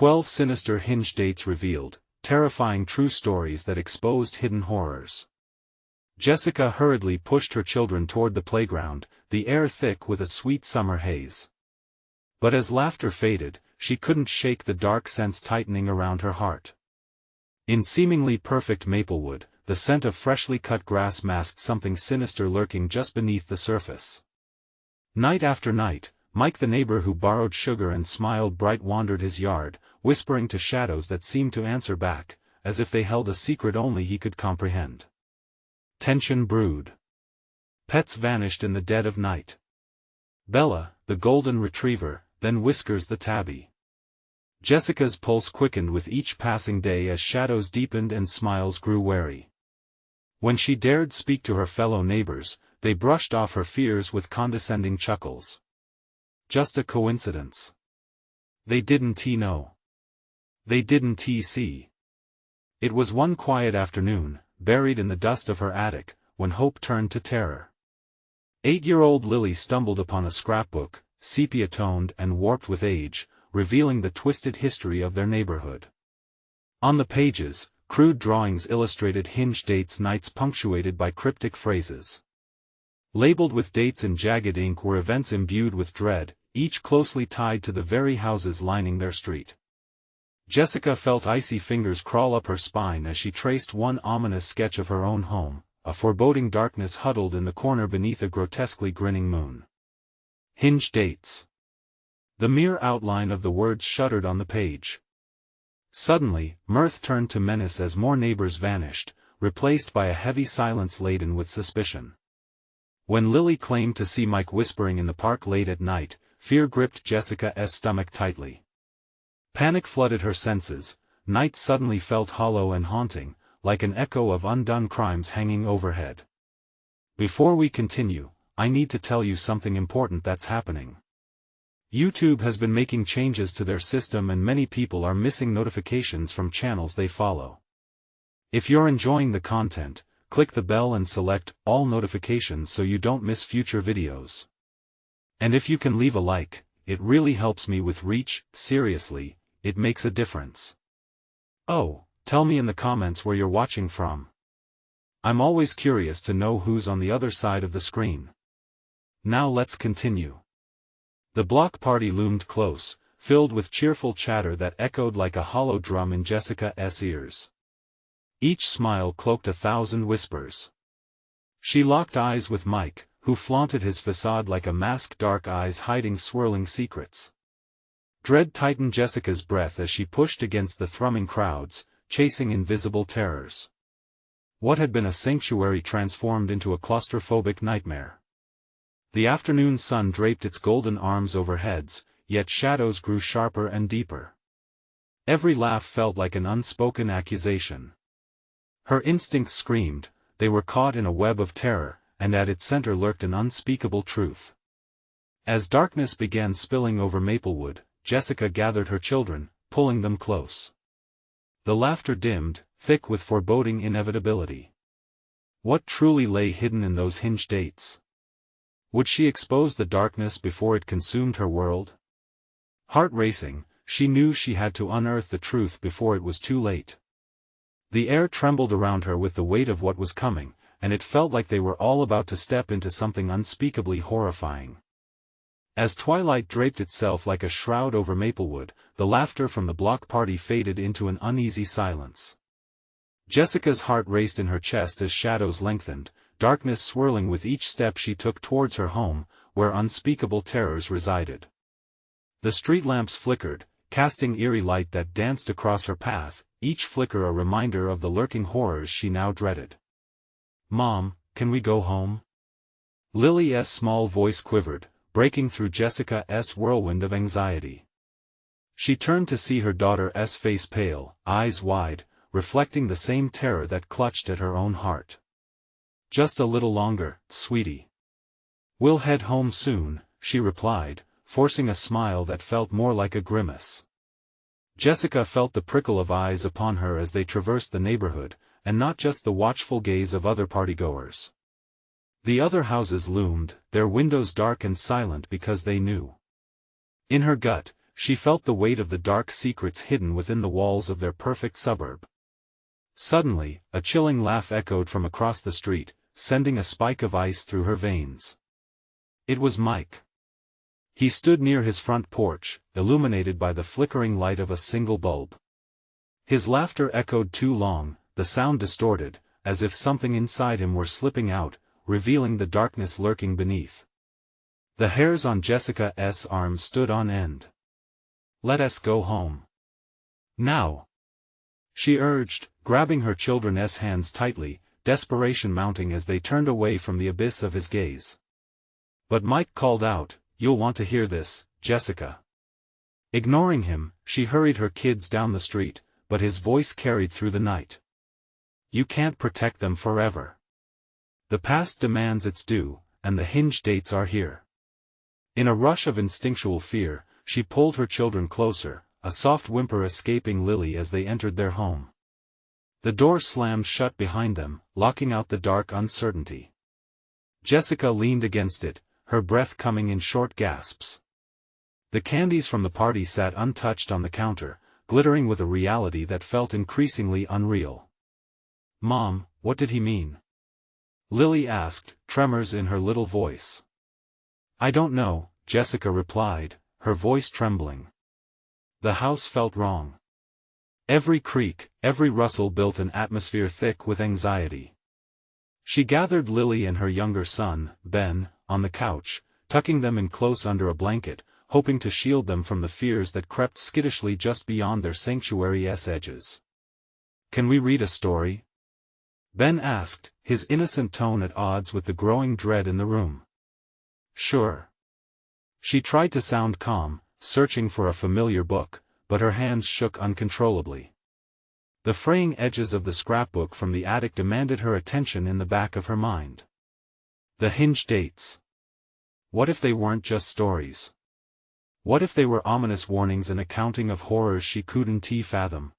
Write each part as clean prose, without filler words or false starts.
12 Sinister Hinge Dates revealed, terrifying true stories that exposed hidden horrors. Jessica hurriedly pushed her children toward the playground, the air thick with a sweet summer haze. But as laughter faded, she couldn't shake the dark sense tightening around her heart. In seemingly perfect Maplewood, the scent of freshly cut grass masked something sinister lurking just beneath the surface. Night after night, Mike the neighbor who borrowed sugar and smiled bright wandered his yard, whispering to shadows that seemed to answer back, as if they held a secret only he could comprehend. Tension brewed. Pets vanished in the dead of night. Bella, the golden retriever, then Whiskers the tabby. Jessica's pulse quickened with each passing day as shadows deepened and smiles grew wary. When she dared speak to her fellow neighbors, they brushed off her fears with condescending chuckles. Just a coincidence. They didn't know. They didn't see. It was one quiet afternoon, buried in the dust of her attic, when hope turned to terror. 8-year-old Lily stumbled upon a scrapbook, sepia-toned and warped with age, revealing the twisted history of their neighborhood. On the pages, crude drawings illustrated Hinge Dates nights punctuated by cryptic phrases. Labeled with dates in jagged ink were events imbued with dread, each closely tied to the very houses lining their street. Jessica felt icy fingers crawl up her spine as she traced one ominous sketch of her own home, a foreboding darkness huddled in the corner beneath a grotesquely grinning moon. Hinge Dates. The mere outline of the words shuddered on the page. Suddenly, mirth turned to menace as more neighbors vanished, replaced by a heavy silence laden with suspicion. When Lily claimed to see Mike whispering in the park late at night, fear gripped Jessica's stomach tightly. Panic flooded her senses. Night suddenly felt hollow and haunting, like an echo of undone crimes hanging overhead. Before we continue, I need to tell you something important that's happening. YouTube has been making changes to their system and many people are missing notifications from channels they follow. If you're enjoying the content, click the bell and select all notifications so you don't miss future videos. And if you can leave a like, it really helps me with reach. Seriously, it makes a difference. Oh, tell me in the comments where you're watching from. I'm always curious to know who's on the other side of the screen. Now let's continue. The block party loomed close, filled with cheerful chatter that echoed like a hollow drum in Jessica's ears. Each smile cloaked 1,000 whispers. She locked eyes with Mike, who flaunted his facade like a mask, dark eyes hiding swirling secrets. Dread tightened Jessica's breath as she pushed against the thrumming crowds, chasing invisible terrors. What had been a sanctuary transformed into a claustrophobic nightmare. The afternoon sun draped its golden arms over heads, yet shadows grew sharper and deeper. Every laugh felt like an unspoken accusation. Her instincts screamed, they were caught in a web of terror, and at its center lurked an unspeakable truth. As darkness began spilling over Maplewood, Jessica gathered her children, pulling them close. The laughter dimmed, thick with foreboding inevitability. What truly lay hidden in those Hinge dates? Would she expose the darkness before it consumed her world? Heart racing, she knew she had to unearth the truth before it was too late. The air trembled around her with the weight of what was coming, and it felt like they were all about to step into something unspeakably horrifying. As twilight draped itself like a shroud over Maplewood, the laughter from the block party faded into an uneasy silence. Jessica's heart raced in her chest as shadows lengthened, darkness swirling with each step she took towards her home, where unspeakable terrors resided. The street lamps flickered, casting eerie light that danced across her path, each flicker a reminder of the lurking horrors she now dreaded. "Mom, can we go home?" Lily's small voice quivered, breaking through Jessica's whirlwind of anxiety. She turned to see her daughter's face pale, eyes wide, reflecting the same terror that clutched at her own heart. "Just a little longer, sweetie. We'll head home soon," she replied, forcing a smile that felt more like a grimace. Jessica felt the prickle of eyes upon her as they traversed the neighborhood, and not just the watchful gaze of other partygoers. The other houses loomed, their windows dark and silent because they knew. In her gut, she felt the weight of the dark secrets hidden within the walls of their perfect suburb. Suddenly, a chilling laugh echoed from across the street, sending a spike of ice through her veins. It was Mike. He stood near his front porch, illuminated by the flickering light of a single bulb. His laughter echoed too long, the sound distorted, as if something inside him were slipping out, revealing the darkness lurking beneath. The hairs on Jessica's arms stood on end. "Let us go home. Now," she urged, grabbing her children's hands tightly, desperation mounting as they turned away from the abyss of his gaze. But Mike called out, "You'll want to hear this, Jessica." Ignoring him, she hurried her kids down the street, but his voice carried through the night. "You can't protect them forever. The past demands its due, and the Hinge dates are here." In a rush of instinctual fear, she pulled her children closer, a soft whimper escaping Lily as they entered their home. The door slammed shut behind them, locking out the dark uncertainty. Jessica leaned against it, her breath coming in short gasps. The candies from the party sat untouched on the counter, glittering with a reality that felt increasingly unreal. "Mom, what did he mean?" Lily asked, tremors in her little voice. "I don't know," Jessica replied, her voice trembling. The house felt wrong. Every creak, every rustle built an atmosphere thick with anxiety. She gathered Lily and her younger son, Ben, on the couch, tucking them in close under a blanket, hoping to shield them from the fears that crept skittishly just beyond their sanctuary's edges. "Can we read a story?" Ben asked, his innocent tone at odds with the growing dread in the room. "Sure." She tried to sound calm, searching for a familiar book, but her hands shook uncontrollably. The fraying edges of the scrapbook from the attic demanded her attention in the back of her mind. The Hinge dates. What if they weren't just stories? What if they were ominous warnings and accounting of horrors she couldn't fathom?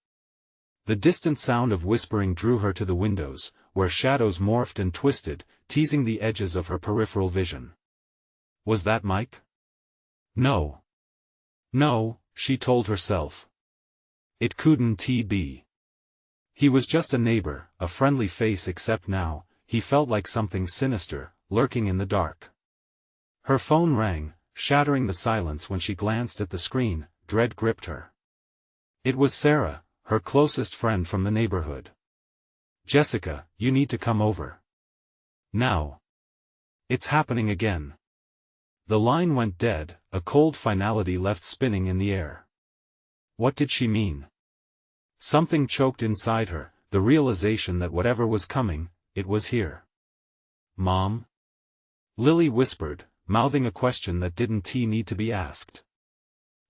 The distant sound of whispering drew her to the windows, where shadows morphed and twisted, teasing the edges of her peripheral vision. Was that Mike? No. No, she told herself. It couldn't be. He was just a neighbor, a friendly face, except now, he felt like something sinister, lurking in the dark. Her phone rang, shattering the silence when she glanced at the screen. Dread gripped her. It was Sarah, her closest friend from the neighborhood. "Jessica, you need to come over. Now. It's happening again." The line went dead, a cold finality left spinning in the air. What did she mean? Something choked inside her, the realization that whatever was coming, it was here. "Mom?" Lily whispered, mouthing a question that didn't need to be asked.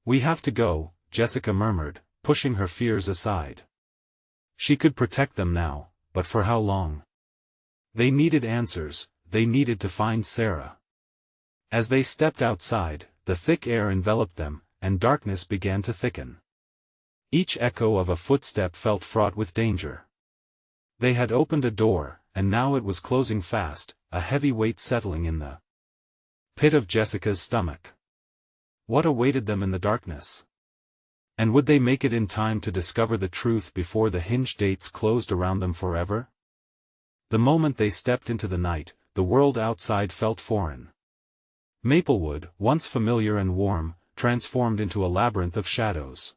"We have to go," Jessica murmured, pushing her fears aside. She could protect them now, but for how long? They needed answers, they needed to find Sarah. As they stepped outside, the thick air enveloped them, and darkness began to thicken. Each echo of a footstep felt fraught with danger. They had opened a door, and now it was closing fast, a heavy weight settling in the pit of Jessica's stomach. What awaited them in the darkness? And would they make it in time to discover the truth before the Hinge dates closed around them forever? The moment they stepped into the night, the world outside felt foreign. Maplewood, once familiar and warm, transformed into a labyrinth of shadows.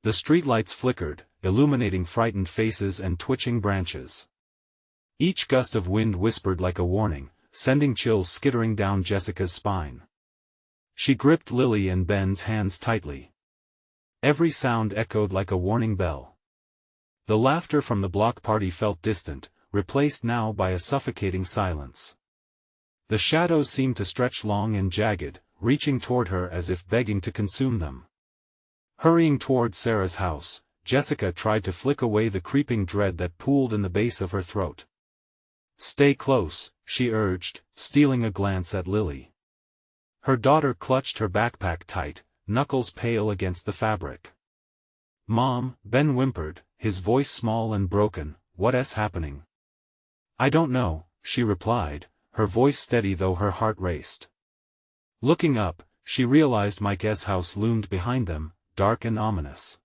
The streetlights flickered, illuminating frightened faces and twitching branches. Each gust of wind whispered like a warning, sending chills skittering down Jessica's spine. She gripped Lily and Ben's hands tightly. Every sound echoed like a warning bell. The laughter from the block party felt distant, replaced now by a suffocating silence. The shadows seemed to stretch long and jagged, reaching toward her as if begging to consume them. Hurrying toward Sarah's house, Jessica tried to flick away the creeping dread that pooled in the base of her throat. "Stay close," she urged, stealing a glance at Lily. Her daughter clutched her backpack tight, knuckles pale against the fabric. "Mom," Ben whimpered, his voice small and broken, "what's happening?" "I don't know," she replied, her voice steady though her heart raced. Looking up, she realized Mike's house loomed behind them, dark and ominous.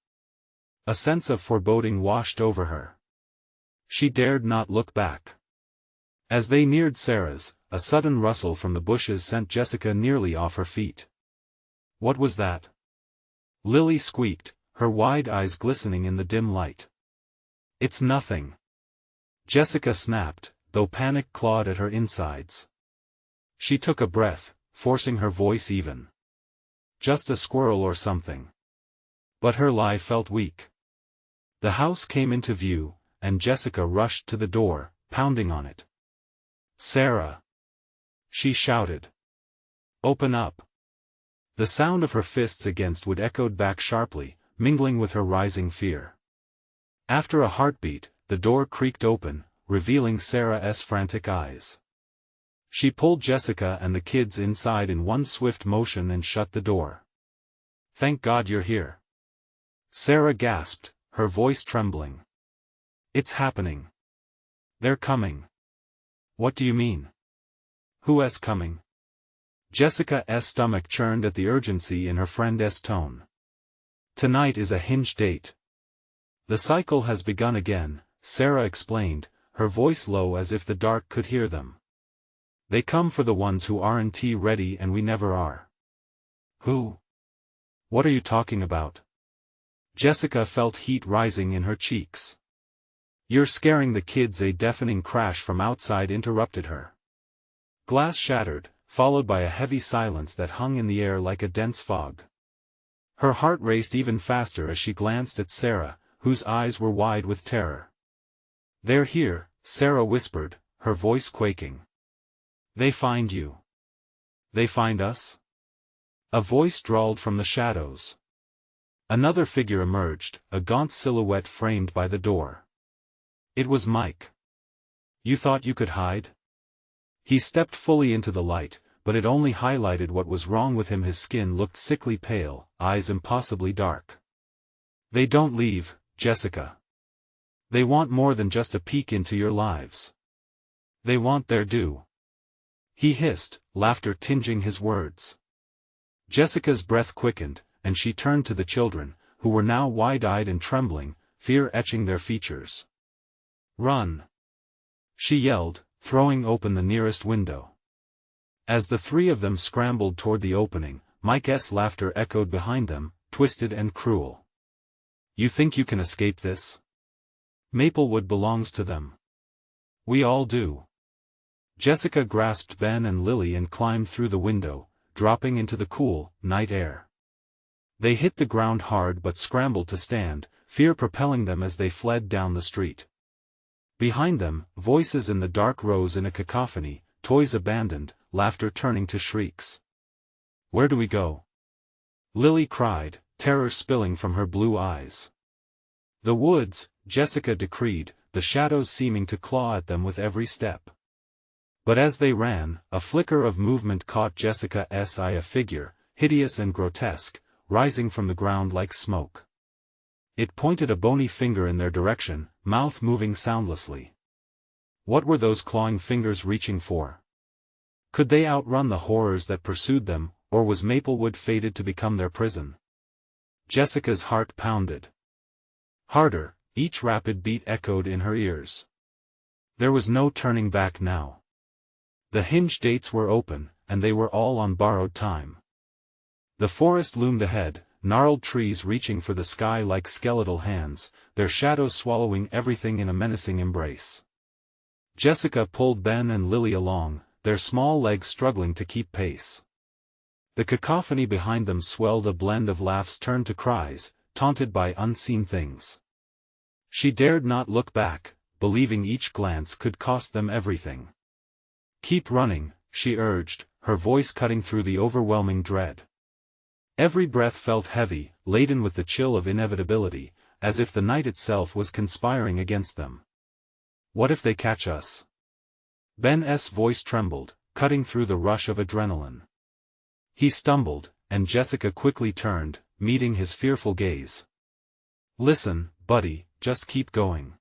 A sense of foreboding washed over her. She dared not look back. As they neared Sarah's, a sudden rustle from the bushes sent Jessica nearly off her feet. What was that? Lily squeaked, her wide eyes glistening in the dim light. It's nothing. Jessica snapped, though panic clawed at her insides. She took a breath, forcing her voice even. Just a squirrel or something. But her lie felt weak. The house came into view, and Jessica rushed to the door, pounding on it. "Sarah!" she shouted. "Open up!" The sound of her fists against wood echoed back sharply, mingling with her rising fear. After a heartbeat, the door creaked open, revealing Sarah's frantic eyes. She pulled Jessica and the kids inside in one swift motion and shut the door. "Thank God you're here," Sarah gasped, her voice trembling. "It's happening. They're coming." "What do you mean? Who's coming?" Jessica's stomach churned at the urgency in her friend's tone. "Tonight is a Hinge date. The cycle has begun again," Sarah explained, her voice low as if the dark could hear them. "They come for the ones who aren't ready, and we never are." "Who? What are you talking about?" Jessica felt heat rising in her cheeks. "You're scaring the kids." A deafening crash from outside interrupted her. Glass shattered, followed by a heavy silence that hung in the air like a dense fog. Her heart raced even faster as she glanced at Sarah, whose eyes were wide with terror. "They're here," Sarah whispered, her voice quaking. "They find you." "They find us?" A voice drawled from the shadows. Another figure emerged, a gaunt silhouette framed by the door. It was Mike. "You thought you could hide?" He stepped fully into the light, but it only highlighted what was wrong with him. His skin looked sickly pale, eyes impossibly dark. "They don't leave, Jessica. They want more than just a peek into your lives. They want their due," he hissed, laughter tinging his words. Jessica's breath quickened, and she turned to the children, who were now wide-eyed and trembling, fear etching their features. "Run!" she yelled, throwing open the nearest window. As the three of them scrambled toward the opening, Mike's laughter echoed behind them, twisted and cruel. "You think you can escape this? Maplewood belongs to them. We all do." Jessica grasped Ben and Lily and climbed through the window, dropping into the cool, night air. They hit the ground hard but scrambled to stand, fear propelling them as they fled down the street. Behind them, voices in the dark rose in a cacophony, toys abandoned, laughter turning to shrieks. "Where do we go?" Lily cried, terror spilling from her blue eyes. "The woods," Jessica decreed, the shadows seeming to claw at them with every step. But as they ran, a flicker of movement caught Jessica's eye, a figure, hideous and grotesque, rising from the ground like smoke. It pointed a bony finger in their direction, mouth moving soundlessly. What were those clawing fingers reaching for? Could they outrun the horrors that pursued them, or was Maplewood fated to become their prison? Jessica's heart pounded harder, each rapid beat echoed in her ears. There was no turning back now. The Hinge dates were open, and they were all on borrowed time. The forest loomed ahead, gnarled trees reaching for the sky like skeletal hands, their shadows swallowing everything in a menacing embrace. Jessica pulled Ben and Lily along, their small legs struggling to keep pace. The cacophony behind them swelled, a blend of laughs turned to cries, taunted by unseen things. She dared not look back, believing each glance could cost them everything. "Keep running," she urged, her voice cutting through the overwhelming dread. Every breath felt heavy, laden with the chill of inevitability, as if the night itself was conspiring against them. "What if they catch us?" Ben's voice trembled, cutting through the rush of adrenaline. He stumbled, and Jessica quickly turned, meeting his fearful gaze. "Listen, buddy, just keep going.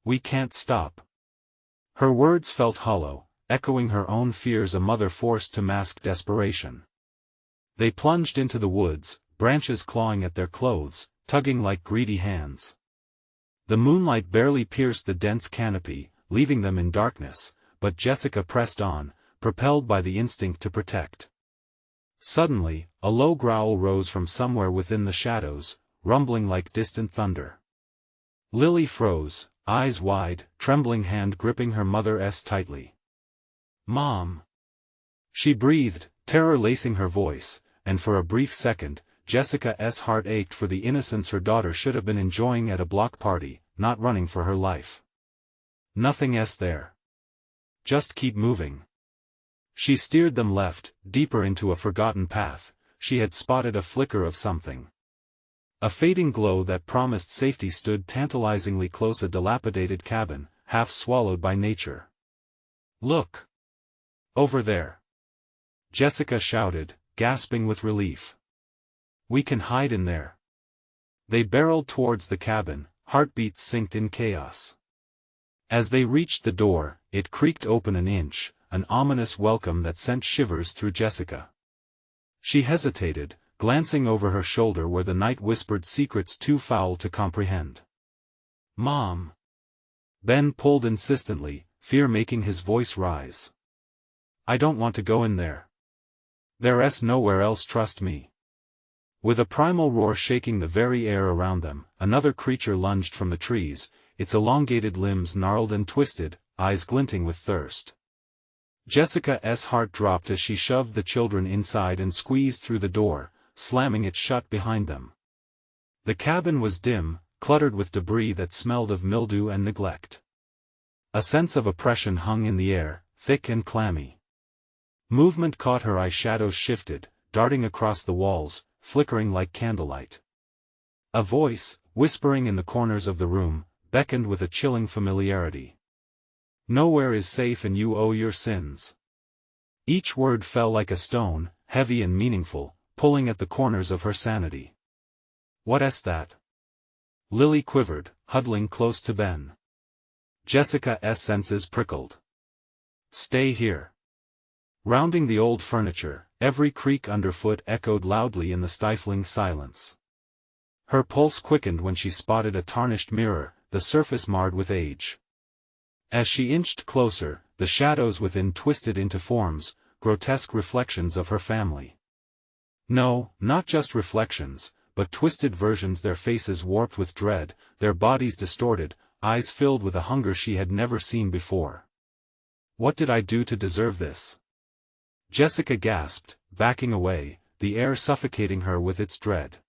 We can't stop." Her words felt hollow, echoing her own fears, a mother forced to mask desperation. They plunged into the woods, branches clawing at their clothes, tugging like greedy hands. The moonlight barely pierced the dense canopy, leaving them in darkness, but Jessica pressed on, propelled by the instinct to protect. Suddenly, a low growl rose from somewhere within the shadows, rumbling like distant thunder. Lily froze, eyes wide, trembling hand gripping her mother's tightly. "Mom!" She breathed, terror lacing her voice, and for a brief second, Jessica's heart ached for the innocence her daughter should have been enjoying at a block party, not running for her life. "Nothing's there. Just keep moving." She steered them left, deeper into a forgotten path. She had spotted a flicker of something. A fading glow that promised safety stood tantalizingly close, a dilapidated cabin, half swallowed by nature. "Look! Over there!" Jessica shouted, gasping with relief. "We can hide in there." They barreled towards the cabin, heartbeats synced in chaos. As they reached the door, it creaked open an inch, an ominous welcome that sent shivers through Jessica. She hesitated, glancing over her shoulder where the night whispered secrets too foul to comprehend. "Mom!" Ben pulled insistently, fear making his voice rise. "I don't want to go in there. There's nowhere else, trust me." With a primal roar shaking the very air around them, another creature lunged from the trees, its elongated limbs gnarled and twisted, eyes glinting with thirst. Jessica's heart dropped as she shoved the children inside and squeezed through the door, slamming it shut behind them. The cabin was dim, cluttered with debris that smelled of mildew and neglect. A sense of oppression hung in the air, thick and clammy. Movement caught her eye, shadows shifted, darting across the walls, flickering like candlelight. A voice, whispering in the corners of the room, beckoned with a chilling familiarity. "Nowhere is safe and you owe your sins." Each word fell like a stone, heavy and meaningful, pulling at the corners of her sanity. "What's that?" Lily quivered, huddling close to Ben. Jessica's senses prickled. "Stay here." Rounding the old furniture, every creak underfoot echoed loudly in the stifling silence. Her pulse quickened when she spotted a tarnished mirror, the surface marred with age. As she inched closer, the shadows within twisted into forms, grotesque reflections of her family. No, not just reflections, but twisted versions, their faces warped with dread, their bodies distorted, eyes filled with a hunger she had never seen before. "What did I do to deserve this?" Jessica gasped, backing away, the air suffocating her with its dread.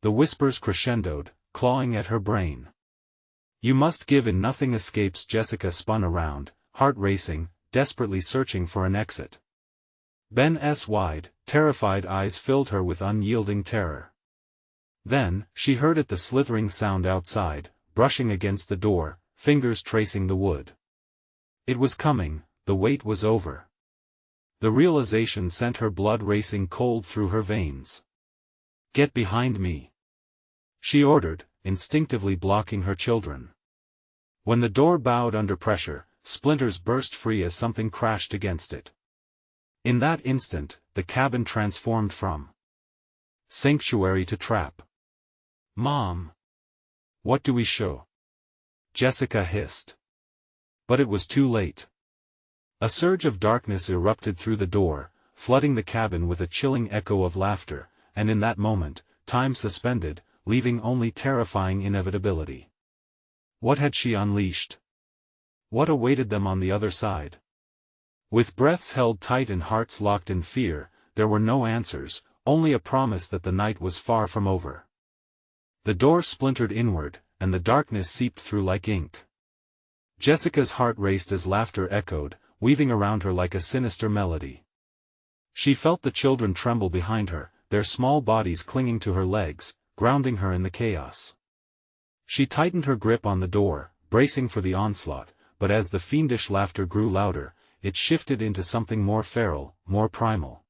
The whispers crescendoed, clawing at her brain. "You must give in." Nothing escapes. Jessica spun around, heart racing, desperately searching for an exit. Ben's wide, terrified eyes filled her with unyielding terror. Then, she heard it, the slithering sound outside, brushing against the door, fingers tracing the wood. It was coming, the wait was over. The realization sent her blood racing cold through her veins. "Get behind me," she ordered, instinctively blocking her children. When the door bowed under pressure, splinters burst free as something crashed against it. In that instant, the cabin transformed from sanctuary to trap. "Mom! What do we show?" Jessica hissed. But it was too late. A surge of darkness erupted through the door, flooding the cabin with a chilling echo of laughter, and in that moment, time suspended, leaving only terrifying inevitability. What had she unleashed? What awaited them on the other side? With breaths held tight and hearts locked in fear, there were no answers, only a promise that the night was far from over. The door splintered inward, and the darkness seeped through like ink. Jessica's heart raced as laughter echoed, weaving around her like a sinister melody. She felt the children tremble behind her, their small bodies clinging to her legs, grounding her in the chaos. She tightened her grip on the door, bracing for the onslaught, but as the fiendish laughter grew louder, it shifted into something more feral, more primal.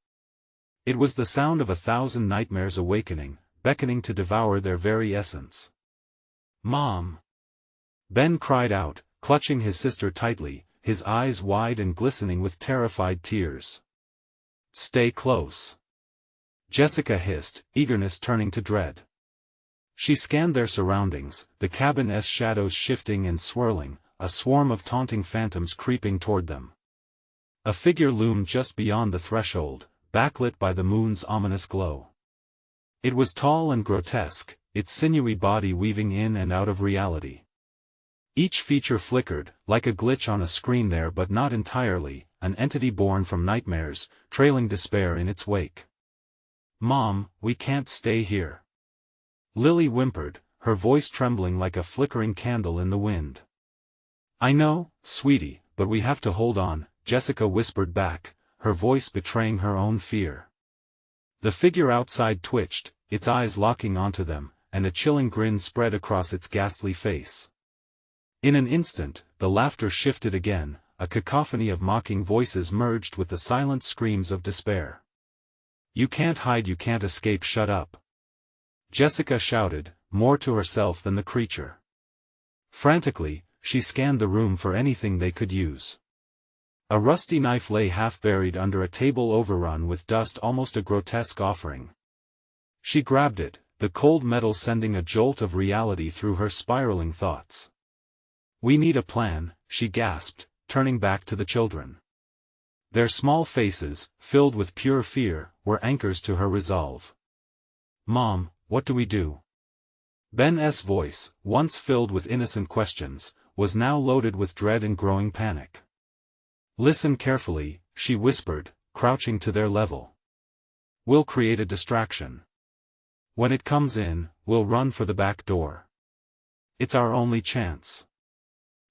It was the sound of 1,000 nightmares awakening, beckoning to devour their very essence. "Mom!" Ben cried out, clutching his sister tightly, his eyes wide and glistening with terrified tears. "Stay close. Jessica hissed, eagerness turning to dread. She scanned their surroundings, the cabin's shadows shifting and swirling, a swarm of taunting phantoms creeping toward them. A figure loomed just beyond the threshold, backlit by the moon's ominous glow. It was tall and grotesque, its sinewy body weaving in and out of reality. Each feature flickered, like a glitch on a screen there, but not entirely, an entity born from nightmares, trailing despair in its wake. "Mom, we can't stay here." Lily whimpered, her voice trembling like a flickering candle in the wind. "I know, sweetie, but we have to hold on," Jessica whispered back, her voice betraying her own fear. The figure outside twitched, its eyes locking onto them, and a chilling grin spread across its ghastly face. In an instant, the laughter shifted again, a cacophony of mocking voices merged with the silent screams of despair. "You can't hide, you can't escape, shut up," Jessica shouted, more to herself than the creature. Frantically, she scanned the room for anything they could use. A rusty knife lay half buried under a table overrun with dust, almost a grotesque offering. She grabbed it, the cold metal sending a jolt of reality through her spiraling thoughts. "We need a plan," she gasped, turning back to the children. Their small faces, filled with pure fear, were anchors to her resolve. "Mom, what do we do?" Ben's voice, once filled with innocent questions, was now loaded with dread and growing panic. "Listen carefully," she whispered, crouching to their level. "We'll create a distraction. When it comes in, we'll run for the back door. It's our only chance."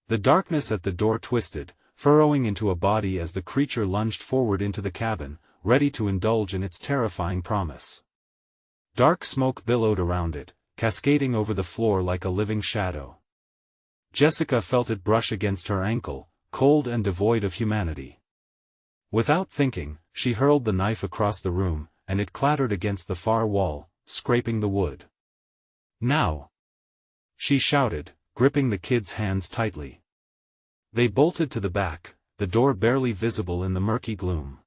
The darkness at the door twisted, furrowing into a body as the creature lunged forward into the cabin, ready to indulge in its terrifying promise. Dark smoke billowed around it, cascading over the floor like a living shadow. Jessica felt it brush against her ankle, cold and devoid of humanity. Without thinking, she hurled the knife across the room, and it clattered against the far wall, scraping the wood. "Now!" she shouted, gripping the kids' hands tightly. They bolted to the back, the door barely visible in the murky gloom.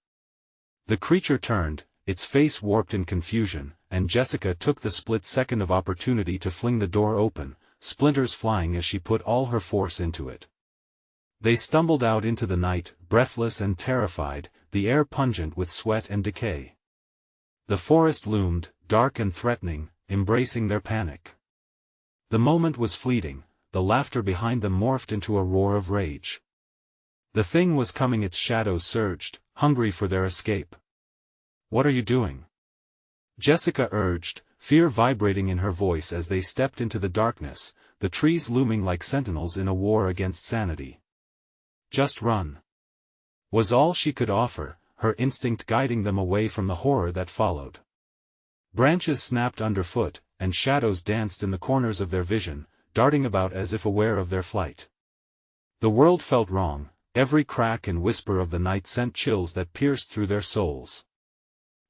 The creature turned, its face warped in confusion, and Jessica took the split second of opportunity to fling the door open, splinters flying as she put all her force into it. They stumbled out into the night, breathless and terrified, the air pungent with sweat and decay. The forest loomed, dark and threatening, embracing their panic. The moment was fleeting, the laughter behind them morphed into a roar of rage. The thing was coming, its shadows surged, hungry for their escape. "What are you doing?" Jessica urged, fear vibrating in her voice as they stepped into the darkness, the trees looming like sentinels in a war against sanity. "Just run," was all she could offer, her instinct guiding them away from the horror that followed. Branches snapped underfoot, and shadows danced in the corners of their vision, darting about as if aware of their flight. The world felt wrong, every crack and whisper of the night sent chills that pierced through their souls.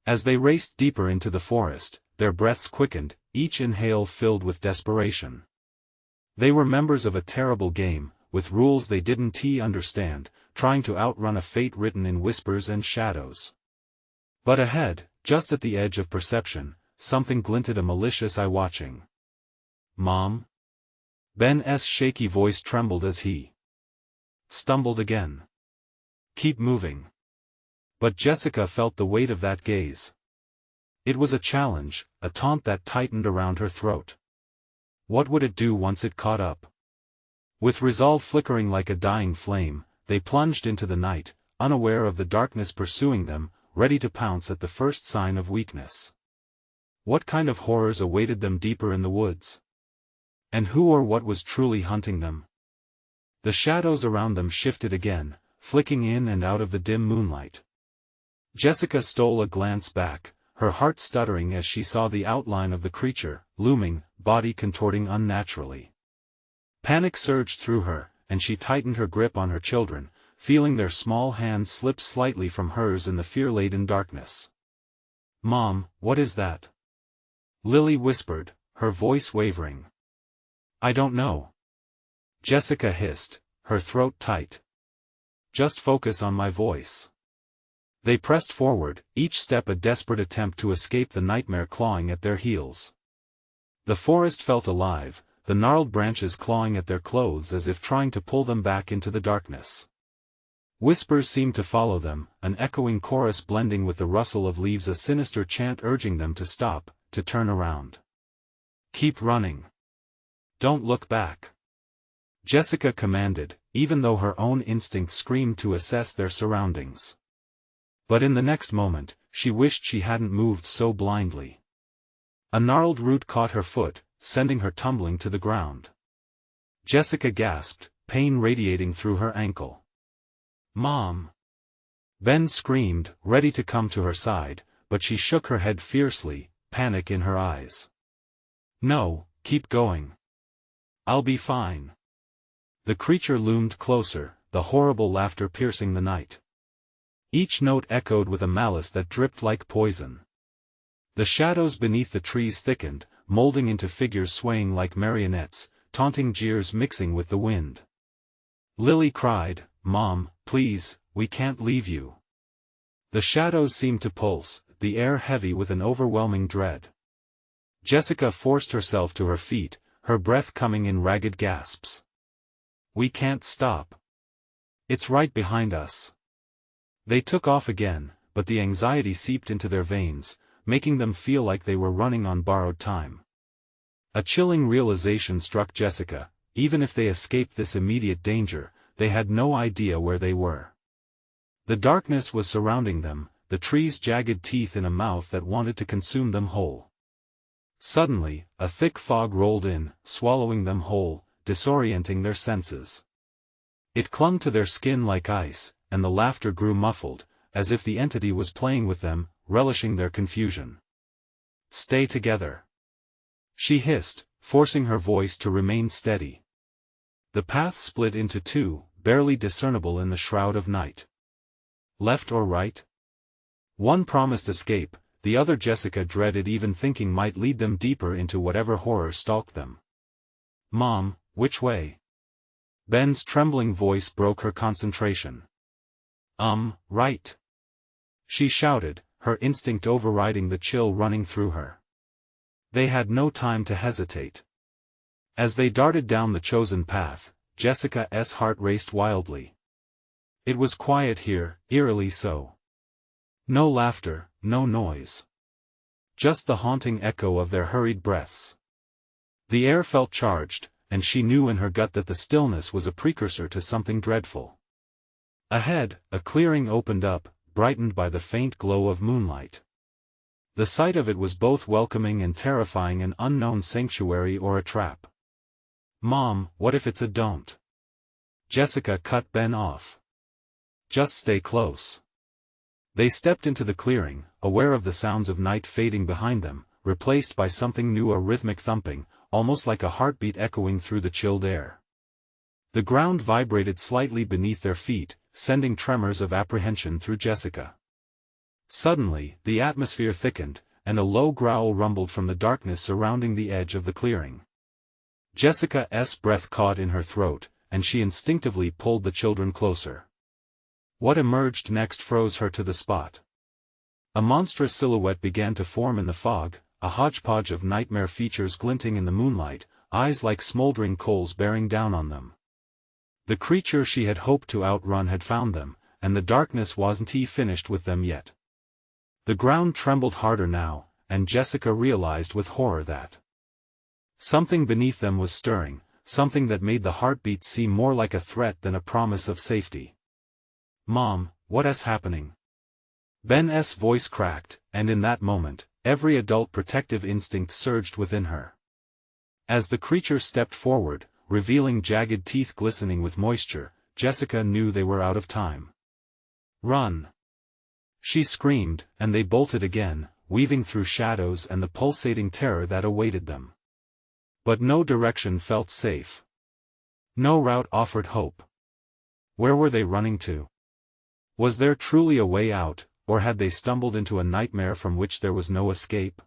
As they raced deeper into the forest, their breaths quickened, each inhale filled with desperation. They were members of a terrible game, with rules they didn't understand, trying to outrun a fate written in whispers and shadows. But ahead, just at the edge of perception, something glinted, a malicious eye watching. "Mom?" Ben's shaky voice trembled as he stumbled again. "Keep moving." But Jessica felt the weight of that gaze. It was a challenge, a taunt that tightened around her throat. What would it do once it caught up? With resolve flickering like a dying flame, they plunged into the night, unaware of the darkness pursuing them, ready to pounce at the first sign of weakness. What kind of horrors awaited them deeper in the woods? And who or what was truly hunting them? The shadows around them shifted again, flicking in and out of the dim moonlight. Jessica stole a glance back, her heart stuttering as she saw the outline of the creature, looming, body contorting unnaturally. Panic surged through her, and she tightened her grip on her children, feeling their small hands slip slightly from hers in the fear-laden darkness. "Mom, what is that?" Lily whispered, her voice wavering. "I don't know." Jessica hissed, her throat tight. "Just focus on my voice." They pressed forward, each step a desperate attempt to escape the nightmare clawing at their heels. The forest felt alive, the gnarled branches clawing at their clothes as if trying to pull them back into the darkness. Whispers seemed to follow them, an echoing chorus blending with the rustle of leaves, a sinister chant urging them to stop, to turn around. "Keep running. Don't look back," Jessica commanded, even though her own instinct screamed to assess their surroundings. But in the next moment, she wished she hadn't moved so blindly. A gnarled root caught her foot, sending her tumbling to the ground. Jessica gasped, pain radiating through her ankle. "Mom!" Ben screamed, ready to come to her side, but she shook her head fiercely, panic in her eyes. "No, keep going. I'll be fine." The creature loomed closer, the horrible laughter piercing the night. Each note echoed with a malice that dripped like poison. The shadows beneath the trees thickened, molding into figures swaying like marionettes, taunting jeers mixing with the wind. Lily cried, "Mom, please, we can't leave you." The shadows seemed to pulse, the air heavy with an overwhelming dread. Jessica forced herself to her feet, her breath coming in ragged gasps. "We can't stop. It's right behind us." They took off again, but the anxiety seeped into their veins, making them feel like they were running on borrowed time. A chilling realization struck Jessica: even if they escaped this immediate danger, they had no idea where they were. The darkness was surrounding them, the trees' jagged teeth in a mouth that wanted to consume them whole. Suddenly, a thick fog rolled in, swallowing them whole, disorienting their senses. It clung to their skin like ice, and the laughter grew muffled, as if the entity was playing with them, relishing their confusion. "Stay together," she hissed, forcing her voice to remain steady. The path split into two, barely discernible in the shroud of night. Left or right? One promised escape, the other Jessica dreaded even thinking might lead them deeper into whatever horror stalked them. "Mom, which way?" Ben's trembling voice broke her concentration. Right," she shouted, her instinct overriding the chill running through her. They had no time to hesitate. As they darted down the chosen path, Jessica's heart raced wildly. It was quiet here, eerily so. No laughter, no noise. Just the haunting echo of their hurried breaths. The air felt charged, and she knew in her gut that the stillness was a precursor to something dreadful. Ahead, a clearing opened up, brightened by the faint glow of moonlight. The sight of it was both welcoming and terrifying, an unknown sanctuary or a trap. "Mom, what if it's a don't?" Jessica cut Ben off. "Just stay close." They stepped into the clearing, aware of the sounds of night fading behind them, replaced by something new, a rhythmic thumping, almost like a heartbeat echoing through the chilled air. The ground vibrated slightly beneath their feet, sending tremors of apprehension through Jessica. Suddenly, the atmosphere thickened, and a low growl rumbled from the darkness surrounding the edge of the clearing. Jessica's breath caught in her throat, and she instinctively pulled the children closer. What emerged next froze her to the spot. A monstrous silhouette began to form in the fog, a hodgepodge of nightmare features glinting in the moonlight, eyes like smoldering coals bearing down on them. The creature she had hoped to outrun had found them, and the darkness wasn't finished with them yet. The ground trembled harder now, and Jessica realized with horror that something beneath them was stirring, something that made the heartbeat seem more like a threat than a promise of safety. "Mom, what's happening?" Ben's voice cracked, and in that moment, every adult protective instinct surged within her. As the creature stepped forward, revealing jagged teeth glistening with moisture, Jessica knew they were out of time. "Run!" she screamed, and they bolted again, weaving through shadows and the pulsating terror that awaited them. But no direction felt safe. No route offered hope. Where were they running to? Was there truly a way out, or had they stumbled into a nightmare from which there was no escape?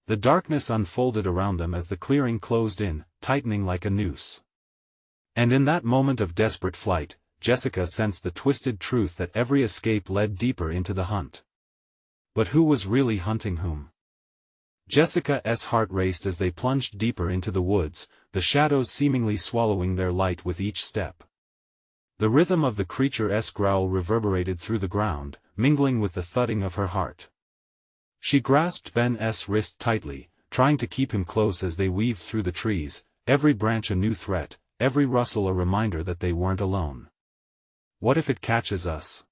The darkness unfolded around them as the clearing closed in, tightening like a noose. And in that moment of desperate flight, Jessica sensed the twisted truth that every escape led deeper into the hunt. But who was really hunting whom? Jessica's heart raced as they plunged deeper into the woods, the shadows seemingly swallowing their light with each step. The rhythm of the creature's growl reverberated through the ground, mingling with the thudding of her heart. She grasped Ben's wrist tightly, trying to keep him close as they weaved through the trees, every branch a new threat, every rustle a reminder that they weren't alone. "What if it catches us?"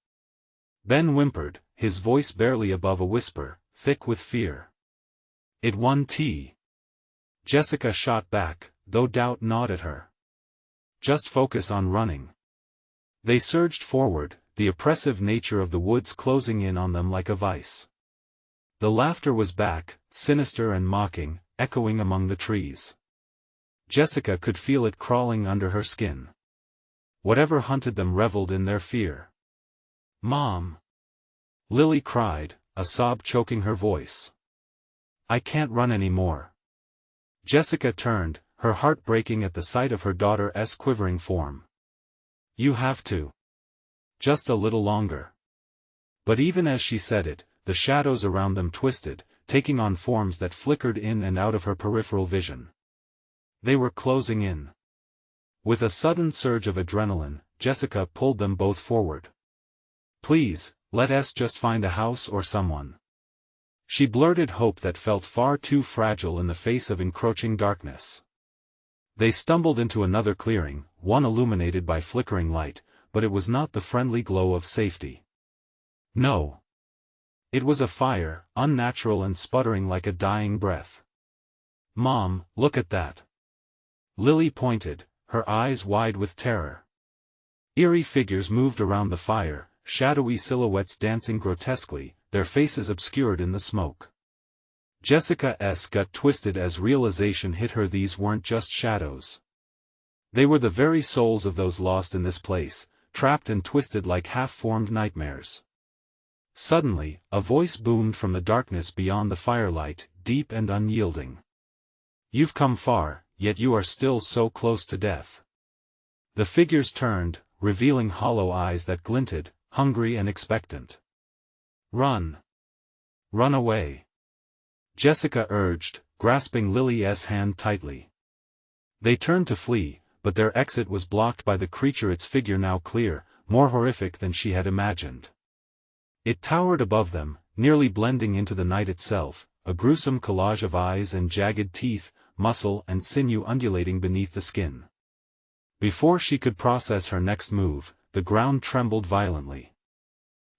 Ben whimpered, his voice barely above a whisper, thick with fear. "It won't." Jessica shot back, though doubt gnawed at her. "Just focus on running." They surged forward, the oppressive nature of the woods closing in on them like a vice. The laughter was back, sinister and mocking, echoing among the trees. Jessica could feel it crawling under her skin. Whatever hunted them reveled in their fear. "Mom!" Lily cried, a sob choking her voice. "I can't run anymore." Jessica turned, her heart breaking at the sight of her daughter's quivering form. "You have to. Just a little longer." But even as she said it, the shadows around them twisted, taking on forms that flickered in and out of her peripheral vision. They were closing in. With a sudden surge of adrenaline, Jessica pulled them both forward. "Please, let us just find a house or someone." She blurted hope that felt far too fragile in the face of encroaching darkness. They stumbled into another clearing, one illuminated by flickering light, but it was not the friendly glow of safety. No. It was a fire, unnatural and sputtering like a dying breath. "Mom, look at that." Lily pointed, her eyes wide with terror. Eerie figures moved around the fire, shadowy silhouettes dancing grotesquely, their faces obscured in the smoke. Jessica's gut twisted as realization hit her. These weren't just shadows. They were the very souls of those lost in this place, trapped and twisted like half-formed nightmares. Suddenly, a voice boomed from the darkness beyond the firelight, deep and unyielding. "You've come far, yet you are still so close to death." The figures turned, revealing hollow eyes that glinted, hungry and expectant. "Run! Run away!" Jessica urged, grasping Lily's hand tightly. They turned to flee, but their exit was blocked by the creature, its figure now clear, more horrific than she had imagined. It towered above them, nearly blending into the night itself, a gruesome collage of eyes and jagged teeth, muscle and sinew undulating beneath the skin. Before she could process her next move, the ground trembled violently.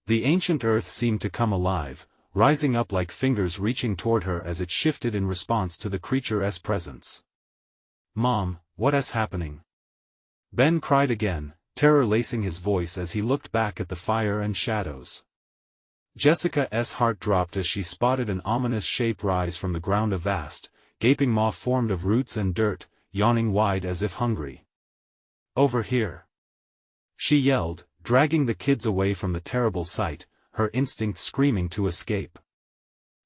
The ancient earth seemed to come alive, rising up like fingers reaching toward her as it shifted in response to the creature's presence. "Mom, what's happening?" Ben cried again, terror lacing his voice as he looked back at the fire and shadows. Jessica's heart dropped as she spotted an ominous shape rise from the ground, a vast, gaping maw formed of roots and dirt, yawning wide as if hungry. "Over here!" she yelled, dragging the kids away from the terrible sight, her instinct screaming to escape.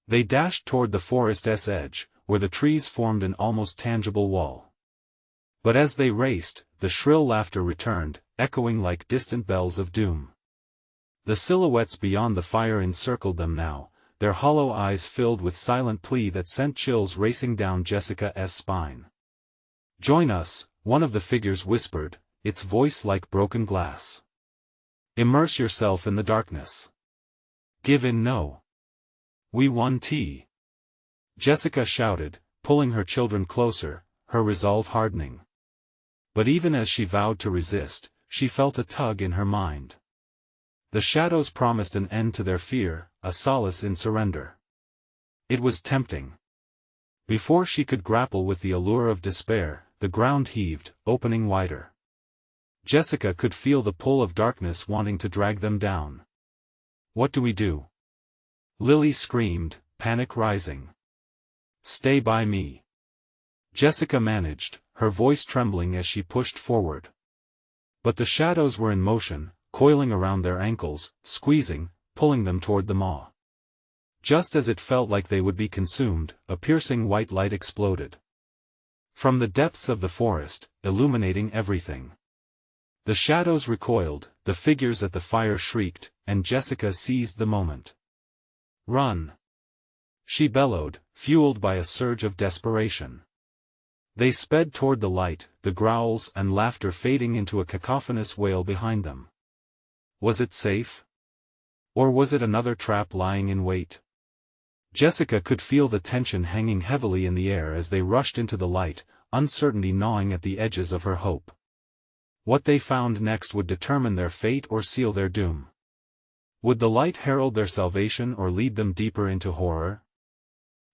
They dashed toward the forest's edge, where the trees formed an almost tangible wall. But as they raced, the shrill laughter returned, echoing like distant bells of doom. The silhouettes beyond the fire encircled them now, their hollow eyes filled with silent plea that sent chills racing down Jessica's spine. "Join us," one of the figures whispered, its voice like broken glass. "Immerse yourself in the darkness. Give in. No. We won't." Jessica shouted, pulling her children closer, her resolve hardening. But even as she vowed to resist, she felt a tug in her mind. The shadows promised an end to their fear, a solace in surrender. It was tempting. Before she could grapple with the allure of despair, the ground heaved, opening wider. Jessica could feel the pull of darkness wanting to drag them down. "What do we do?" Lily screamed, panic rising. "Stay by me." Jessica managed, her voice trembling as she pushed forward. But the shadows were in motion, coiling around their ankles, squeezing, pulling them toward the maw. Just as it felt like they would be consumed, a piercing white light exploded from the depths of the forest, illuminating everything. The shadows recoiled, the figures at the fire shrieked, and Jessica seized the moment. "Run!" she bellowed, fueled by a surge of desperation. They sped toward the light, the growls and laughter fading into a cacophonous wail behind them. Was it safe? Or was it another trap lying in wait? Jessica could feel the tension hanging heavily in the air as they rushed into the light, uncertainty gnawing at the edges of her hope. What they found next would determine their fate or seal their doom. Would the light herald their salvation or lead them deeper into horror?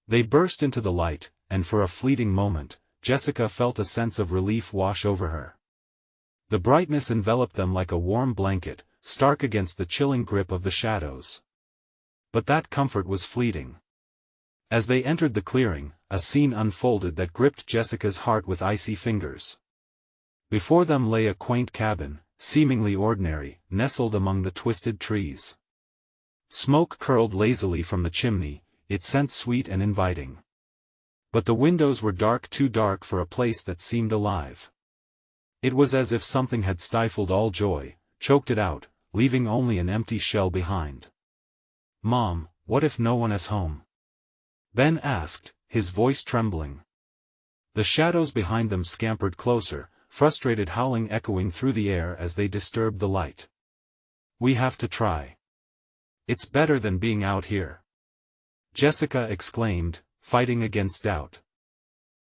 They burst into the light, and for a fleeting moment, Jessica felt a sense of relief wash over her. The brightness enveloped them like a warm blanket, stark against the chilling grip of the shadows. But that comfort was fleeting. As they entered the clearing, a scene unfolded that gripped Jessica's heart with icy fingers. Before them lay a quaint cabin, seemingly ordinary, nestled among the twisted trees. Smoke curled lazily from the chimney, its scent sweet and inviting. But the windows were dark, too dark for a place that seemed alive. It was as if something had stifled all joy, choked it out, leaving only an empty shell behind. "Mom, what if no one is home?" Ben asked, his voice trembling. The shadows behind them scampered closer, frustrated howling echoing through the air as they disturbed the light. "We have to try. It's better than being out here," Jessica exclaimed, fighting against doubt.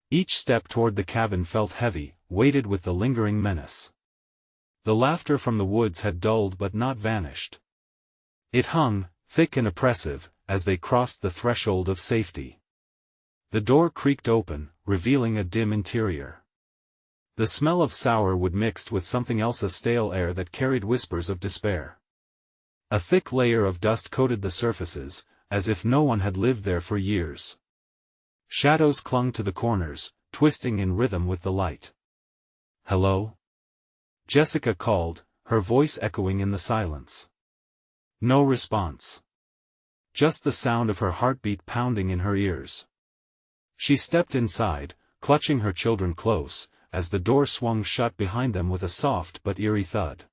Each step toward the cabin felt heavy, weighted with the lingering menace. The laughter from the woods had dulled but not vanished. It hung, thick and oppressive, as they crossed the threshold of safety. The door creaked open, revealing a dim interior. The smell of sour wood mixed with something else, a stale air that carried whispers of despair. A thick layer of dust coated the surfaces, as if no one had lived there for years. Shadows clung to the corners, twisting in rhythm with the light. "Hello?" Jessica called, her voice echoing in the silence. No response. Just the sound of her heartbeat pounding in her ears. She stepped inside, clutching her children close, as the door swung shut behind them with a soft but eerie thud.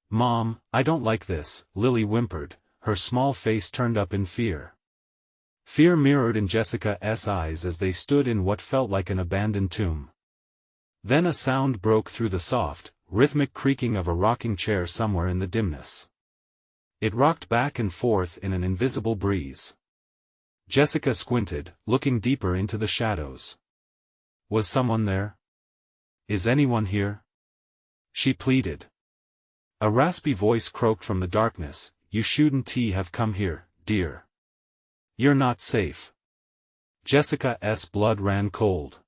"Mom, I don't like this," Lily whimpered, her small face turned up in fear. Fear mirrored in Jessica's eyes as they stood in what felt like an abandoned tomb. Then a sound broke through the soft, rhythmic creaking of a rocking chair somewhere in the dimness. It rocked back and forth in an invisible breeze. Jessica squinted, looking deeper into the shadows. Was someone there? "Is anyone here?" she pleaded. A raspy voice croaked from the darkness, "You shouldn't have come here, dear. You're not safe." Jessica's blood ran cold.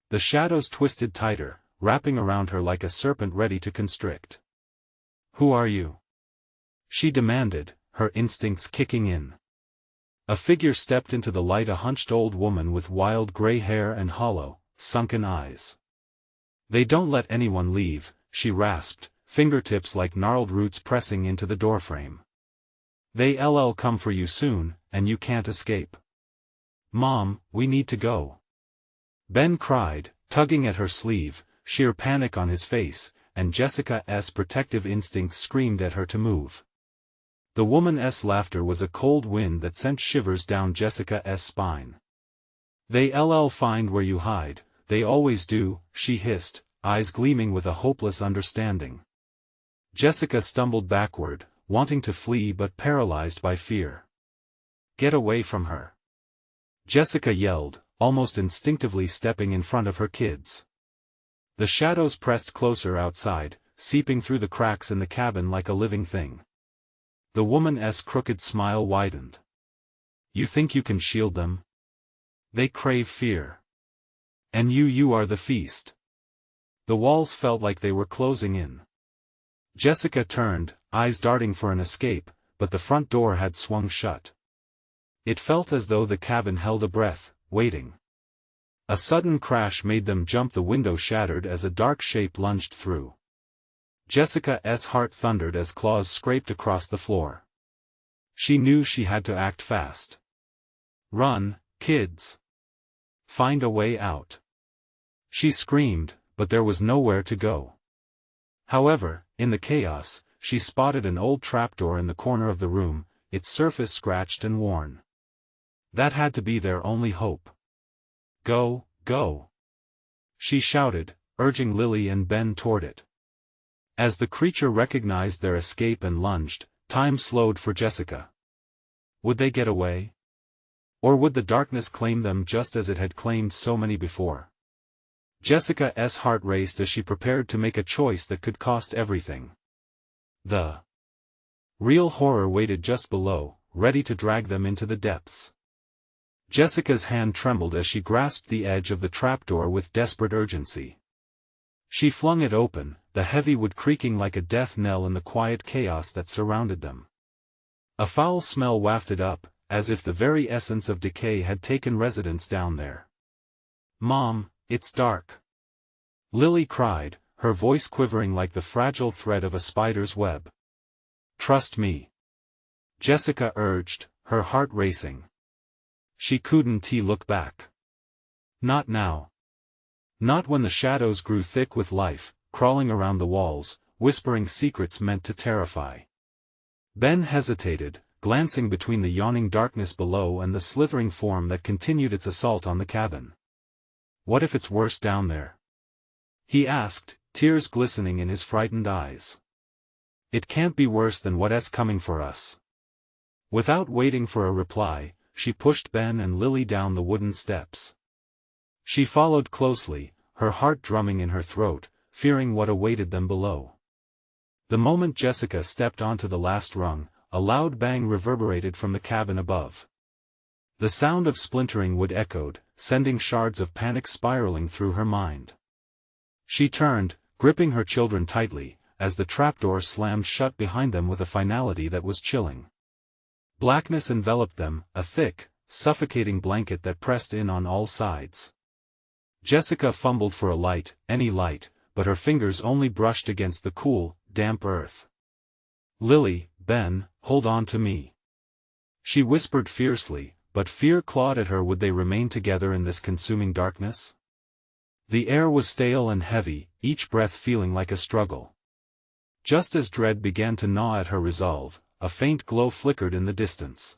The shadows twisted tighter, wrapping around her like a serpent ready to constrict. "Who are you?" she demanded, her instincts kicking in. A figure stepped into the light, a hunched old woman with wild gray hair and hollow, sunken eyes. "They don't let anyone leave," she rasped, fingertips like gnarled roots pressing into the doorframe. "They'll come for you soon, and you can't escape." "Mom, we need to go," Ben cried, tugging at her sleeve, sheer panic on his face, and Jessica's protective instincts screamed at her to move. The woman's laughter was a cold wind that sent shivers down Jessica's spine. "They'll find where you hide, they always do," she hissed, eyes gleaming with a hopeless understanding. Jessica stumbled backward, wanting to flee but paralyzed by fear. "Get away from her!" Jessica yelled, almost instinctively stepping in front of her kids. The shadows pressed closer outside, seeping through the cracks in the cabin like a living thing. The woman's crooked smile widened. "You think you can shield them? They crave fear. And you are the feast." The walls felt like they were closing in. Jessica turned, eyes darting for an escape, but the front door had swung shut. It felt as though the cabin held a breath, waiting. A sudden crash made them jump. The window shattered as a dark shape lunged through. Jessica's heart thundered as claws scraped across the floor. She knew she had to act fast. "Run, kids! Find a way out!" She screamed, but there was nowhere to go. However, in the chaos, she spotted an old trapdoor in the corner of the room, its surface scratched and worn. That had to be their only hope. Go, go! She shouted, urging Lily and Ben toward it. As the creature recognized their escape and lunged, time slowed for Jessica. Would they get away? Or would the darkness claim them just as it had claimed so many before? Jessica's heart raced as she prepared to make a choice that could cost everything. The real horror waited just below, ready to drag them into the depths. Jessica's hand trembled as she grasped the edge of the trapdoor with desperate urgency. She flung it open, the heavy wood creaking like a death knell in the quiet chaos that surrounded them. A foul smell wafted up, as if the very essence of decay had taken residence down there. "Mom, it's dark!" Lily cried, her voice quivering like the fragile thread of a spider's web. "Trust me," Jessica urged, her heart racing. She couldn't look back. Not now. Not when the shadows grew thick with life, crawling around the walls, whispering secrets meant to terrify. Ben hesitated, glancing between the yawning darkness below and the slithering form that continued its assault on the cabin. "What if it's worse down there?" he asked, tears glistening in his frightened eyes. "It can't be worse than what's coming for us." Without waiting for a reply, she pushed Ben and Lily down the wooden steps. She followed closely, her heart drumming in her throat, fearing what awaited them below. The moment Jessica stepped onto the last rung, a loud bang reverberated from the cabin above. The sound of splintering wood echoed, sending shards of panic spiraling through her mind. She turned, gripping her children tightly, as the trapdoor slammed shut behind them with a finality that was chilling. Blackness enveloped them, a thick, suffocating blanket that pressed in on all sides. Jessica fumbled for a light, any light, but her fingers only brushed against the cool, damp earth. "Lily, Ben, hold on to me," she whispered fiercely, but fear clawed at her. Would they remain together in this consuming darkness? The air was stale and heavy, each breath feeling like a struggle. Just as dread began to gnaw at her resolve, a faint glow flickered in the distance.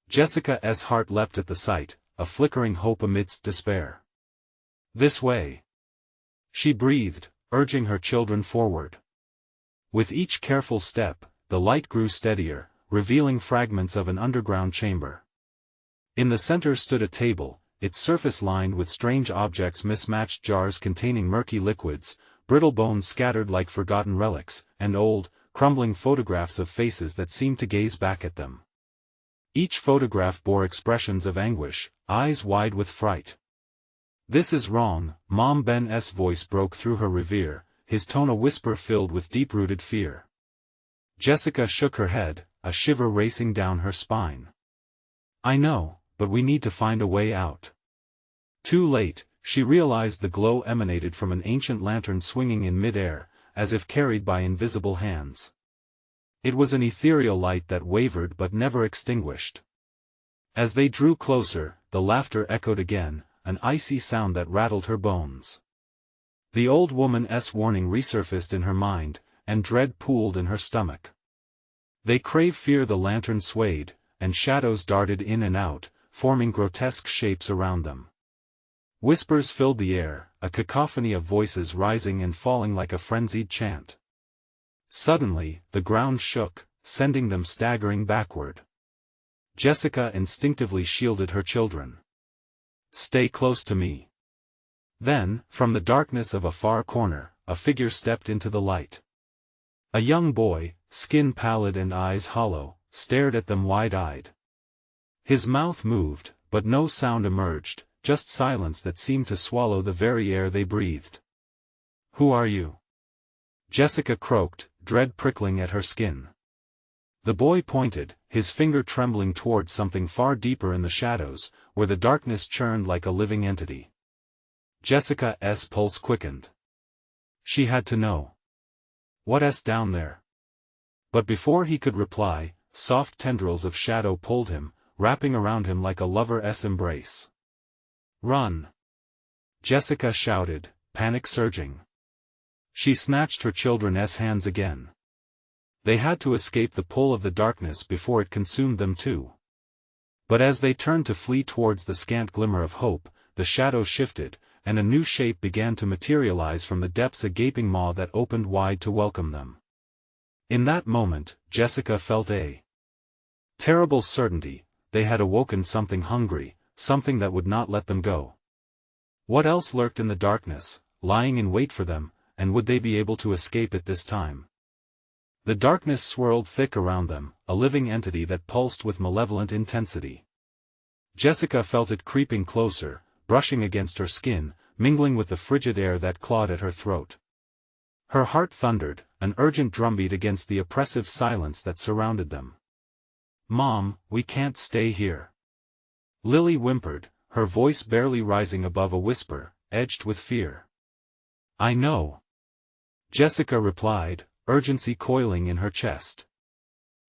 Jessica's heart leapt at the sight, a flickering hope amidst despair. "This way," she breathed, urging her children forward. With each careful step, the light grew steadier, revealing fragments of an underground chamber. In the center stood a table, its surface lined with strange objects, mismatched jars containing murky liquids, brittle bones scattered like forgotten relics, and old, crumbling photographs of faces that seemed to gaze back at them. Each photograph bore expressions of anguish, eyes wide with fright. "This is wrong, Mom." Ben's voice broke through her reverie, his tone a whisper filled with deep-rooted fear. Jessica shook her head, a shiver racing down her spine. "I know, but we need to find a way out." Too late, she realized the glow emanated from an ancient lantern swinging in mid-air, as if carried by invisible hands. It was an ethereal light that wavered but never extinguished. As they drew closer, the laughter echoed again, an icy sound that rattled her bones. The old woman's warning resurfaced in her mind, and dread pooled in her stomach. "They crave fear." The lantern swayed, and shadows darted in and out, forming grotesque shapes around them. Whispers filled the air, a cacophony of voices rising and falling like a frenzied chant. Suddenly, the ground shook, sending them staggering backward. Jessica instinctively shielded her children. "Stay close to me." Then, from the darkness of a far corner, a figure stepped into the light. A young boy, skin pallid and eyes hollow, stared at them wide-eyed. His mouth moved, but no sound emerged, just silence that seemed to swallow the very air they breathed. "Who are you?" Jessica croaked, dread prickling at her skin. The boy pointed, his finger trembling towards something far deeper in the shadows, where the darkness churned like a living entity. Jessica's pulse quickened. She had to know. "What's down there?" But before he could reply, soft tendrils of shadow pulled him, wrapping around him like a lover's embrace. "Run!" Jessica shouted, panic surging. She snatched her children's hands again. They had to escape the pull of the darkness before it consumed them too. But as they turned to flee towards the scant glimmer of hope, the shadows shifted, and a new shape began to materialize from the depths, a gaping maw that opened wide to welcome them. In that moment, Jessica felt a terrible certainty. They had awoken something hungry, something that would not let them go. What else lurked in the darkness, lying in wait for them, and would they be able to escape it this time? The darkness swirled thick around them, a living entity that pulsed with malevolent intensity. Jessica felt it creeping closer, brushing against her skin, mingling with the frigid air that clawed at her throat. Her heart thundered, an urgent drumbeat against the oppressive silence that surrounded them. "Mom, we can't stay here," Lily whimpered, her voice barely rising above a whisper, edged with fear. "I know," Jessica replied, urgency coiling in her chest.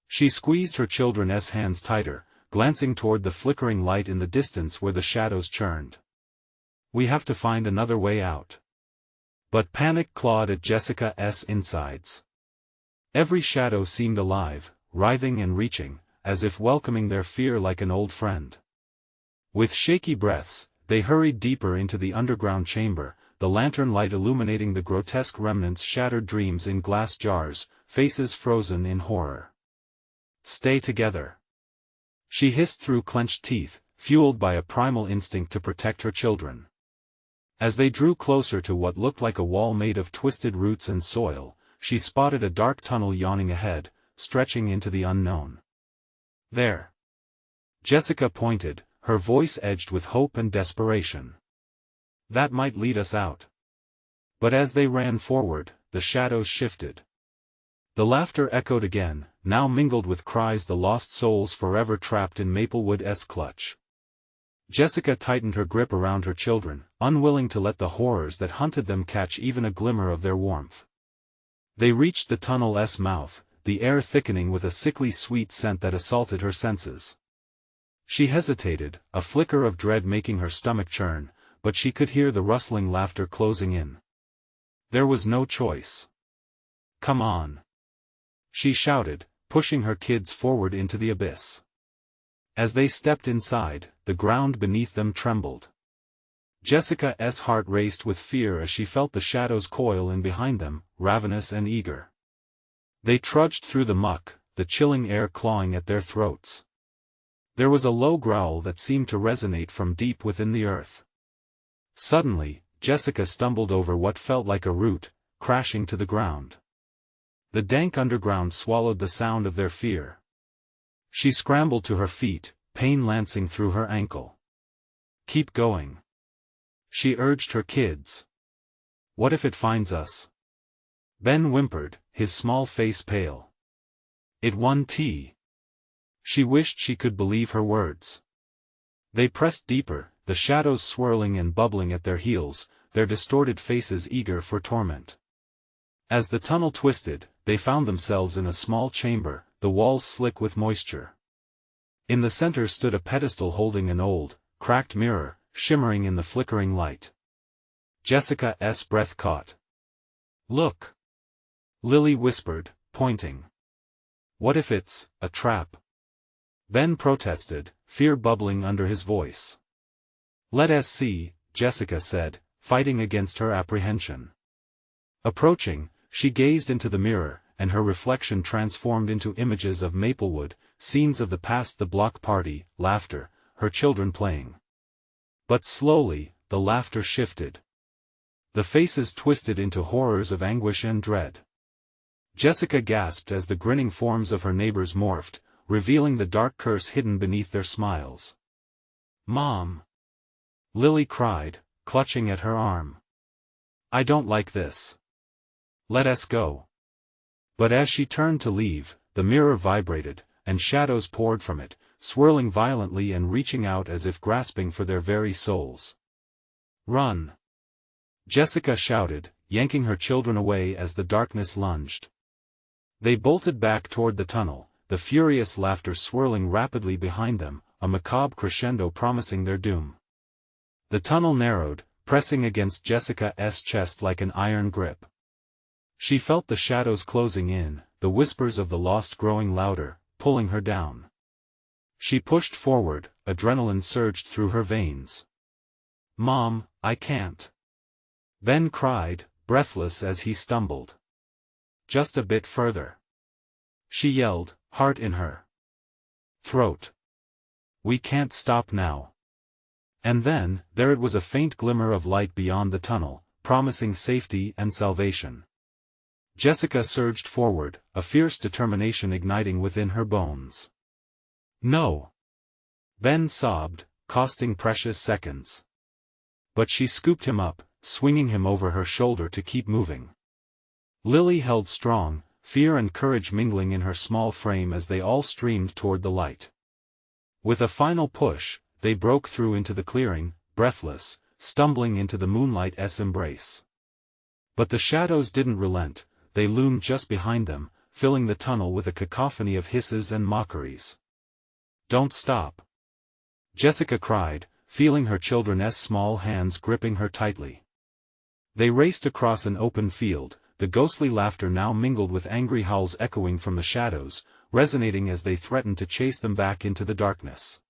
She squeezed her children's hands tighter, glancing toward the flickering light in the distance where the shadows churned. "We have to find another way out." But panic clawed at Jessica's insides. Every shadow seemed alive, writhing and reaching, as if welcoming their fear like an old friend. With shaky breaths, they hurried deeper into the underground chamber, the lantern light illuminating the grotesque remnants, shattered dreams in glass jars, faces frozen in horror. "Stay together," she hissed through clenched teeth, fueled by a primal instinct to protect her children. As they drew closer to what looked like a wall made of twisted roots and soil, she spotted a dark tunnel yawning ahead, stretching into the unknown. "There." Jessica pointed, her voice edged with hope and desperation. "That might lead us out." But as they ran forward, the shadows shifted. The laughter echoed again, now mingled with cries, the lost souls forever trapped in Maplewood's clutch. Jessica tightened her grip around her children, unwilling to let the horrors that hunted them catch even a glimmer of their warmth. They reached the tunnel's mouth, the air thickening with a sickly sweet scent that assaulted her senses. She hesitated, a flicker of dread making her stomach churn, but she could hear the rustling laughter closing in. There was no choice. "Come on," she shouted, pushing her kids forward into the abyss. As they stepped inside, the ground beneath them trembled. Jessica's heart raced with fear as she felt the shadows coil in behind them, ravenous and eager. They trudged through the muck, the chilling air clawing at their throats. There was a low growl that seemed to resonate from deep within the earth. Suddenly, Jessica stumbled over what felt like a root, crashing to the ground. The dank underground swallowed the sound of their fear. She scrambled to her feet, pain lancing through her ankle. "Keep going," she urged her kids. "What if it finds us?" Ben whimpered, his small face pale. "It won't." She wished she could believe her words. They pressed deeper, the shadows swirling and bubbling at their heels, their distorted faces eager for torment. As the tunnel twisted, they found themselves in a small chamber, the walls slick with moisture. In the center stood a pedestal holding an old, cracked mirror, shimmering in the flickering light. Jessica's breath caught. "Look," Lily whispered, pointing. "What if it's a trap?" Ben protested, fear bubbling under his voice. "Let us see," Jessica said, fighting against her apprehension. Approaching, she gazed into the mirror, and her reflection transformed into images of Maplewood, scenes of the past, the block party, laughter, her children playing. But slowly, the laughter shifted. The faces twisted into horrors of anguish and dread. Jessica gasped as the grinning forms of her neighbors morphed, revealing the dark curse hidden beneath their smiles. "Mom!" Lily cried, clutching at her arm. "I don't like this. Let us go." But as she turned to leave, the mirror vibrated, and shadows poured from it, swirling violently and reaching out as if grasping for their very souls. "Run!" Jessica shouted, yanking her children away as the darkness lunged. They bolted back toward the tunnel, the furious laughter swirling rapidly behind them, a macabre crescendo promising their doom. The tunnel narrowed, pressing against Jessica's chest like an iron grip. She felt the shadows closing in, the whispers of the lost growing louder, pulling her down. She pushed forward, adrenaline surged through her veins. "Mom, I can't." Ben cried, breathless as he stumbled. "Just a bit further," she yelled, heart in her throat. "We can't stop now." And then, there it was, a faint glimmer of light beyond the tunnel, promising safety and salvation. Jessica surged forward, a fierce determination igniting within her bones. "No!" Ben sobbed, costing precious seconds. But she scooped him up, swinging him over her shoulder to keep moving. Lily held strong, fear and courage mingling in her small frame as they all streamed toward the light. With a final push, they broke through into the clearing, breathless, stumbling into the moonlight's embrace. But the shadows didn't relent, they loomed just behind them, filling the tunnel with a cacophony of hisses and mockeries. "Don't stop!" Jessica cried, feeling her children's small hands gripping her tightly. They raced across an open field, the ghostly laughter now mingled with angry howls echoing from the shadows, resonating as they threatened to chase them back into the darkness.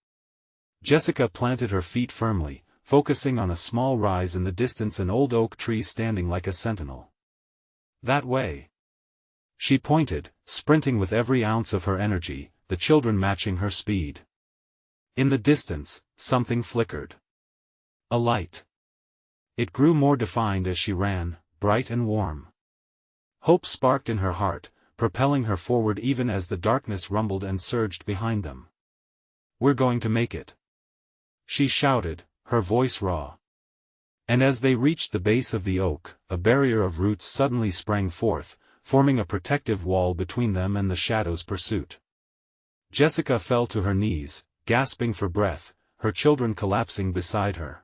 Jessica planted her feet firmly, focusing on a small rise in the distance, an old oak tree standing like a sentinel. "That way." She pointed, sprinting with every ounce of her energy, the children matching her speed. In the distance, something flickered. A light. It grew more defined as she ran, bright and warm. Hope sparked in her heart, propelling her forward even as the darkness rumbled and surged behind them. "We're going to make it," she shouted, her voice raw. And as they reached the base of the oak, a barrier of roots suddenly sprang forth, forming a protective wall between them and the shadow's pursuit. Jessica fell to her knees, gasping for breath, her children collapsing beside her.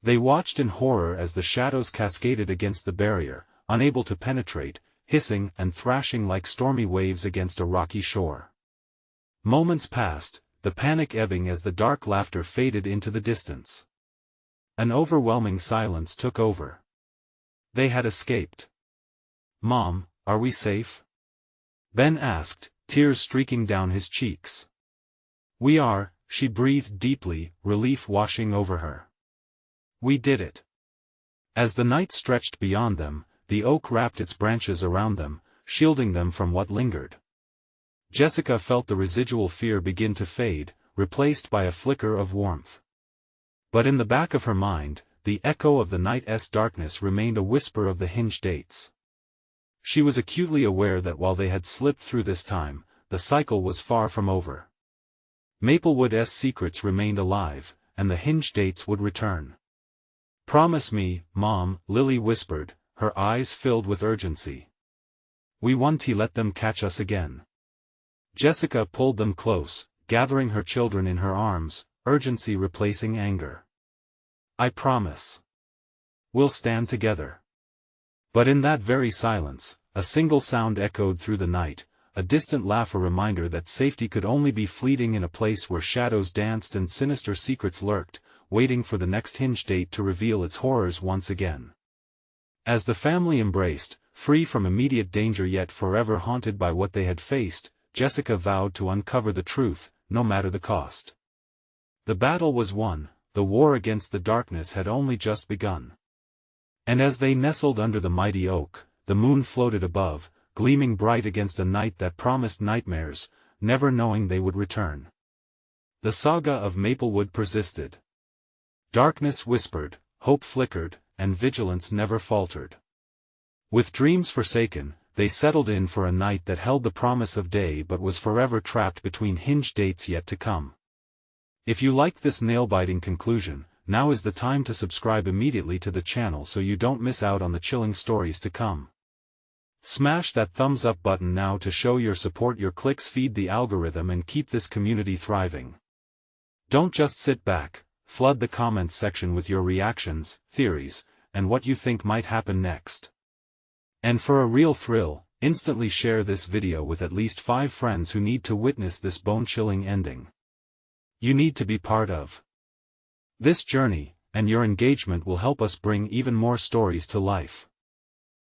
They watched in horror as the shadows cascaded against the barrier, unable to penetrate, hissing and thrashing like stormy waves against a rocky shore. Moments passed, the panic ebbing as the dark laughter faded into the distance. An overwhelming silence took over. They had escaped. "Mom, are we safe?" Ben asked, tears streaking down his cheeks. "We are," she breathed deeply, relief washing over her. "We did it." As the night stretched beyond them, the oak wrapped its branches around them, shielding them from what lingered. Jessica felt the residual fear begin to fade, replaced by a flicker of warmth. But in the back of her mind, the echo of the night's darkness remained a whisper of the Hinge Dates. She was acutely aware that while they had slipped through this time, the cycle was far from over. Maplewood's secrets remained alive, and the Hinge Dates would return. "Promise me, Mom," Lily whispered, her eyes filled with urgency. "We won't let them catch us again." Jessica pulled them close, gathering her children in her arms, urgency replacing anger. "I promise. We'll stand together." But in that very silence, a single sound echoed through the night, a distant laugh, a reminder that safety could only be fleeting in a place where shadows danced and sinister secrets lurked, waiting for the next Hinge Date to reveal its horrors once again. As the family embraced, free from immediate danger yet forever haunted by what they had faced, Jessica vowed to uncover the truth, no matter the cost. The battle was won, the war against the darkness had only just begun. And as they nestled under the mighty oak, the moon floated above, gleaming bright against a night that promised nightmares, never knowing they would return. The saga of Maplewood persisted. Darkness whispered, hope flickered, and vigilance never faltered. With dreams forsaken, they settled in for a night that held the promise of day but was forever trapped between Hinge Dates yet to come. If you liked this nail-biting conclusion, now is the time to subscribe immediately to the channel so you don't miss out on the chilling stories to come. Smash that thumbs up button now to show your support. Your clicks feed the algorithm and keep this community thriving. Don't just sit back, flood the comments section with your reactions, theories, and what you think might happen next. And for a real thrill, instantly share this video with at least 5 friends who need to witness this bone-chilling ending. You need to be part of this journey, and your engagement will help us bring even more stories to life.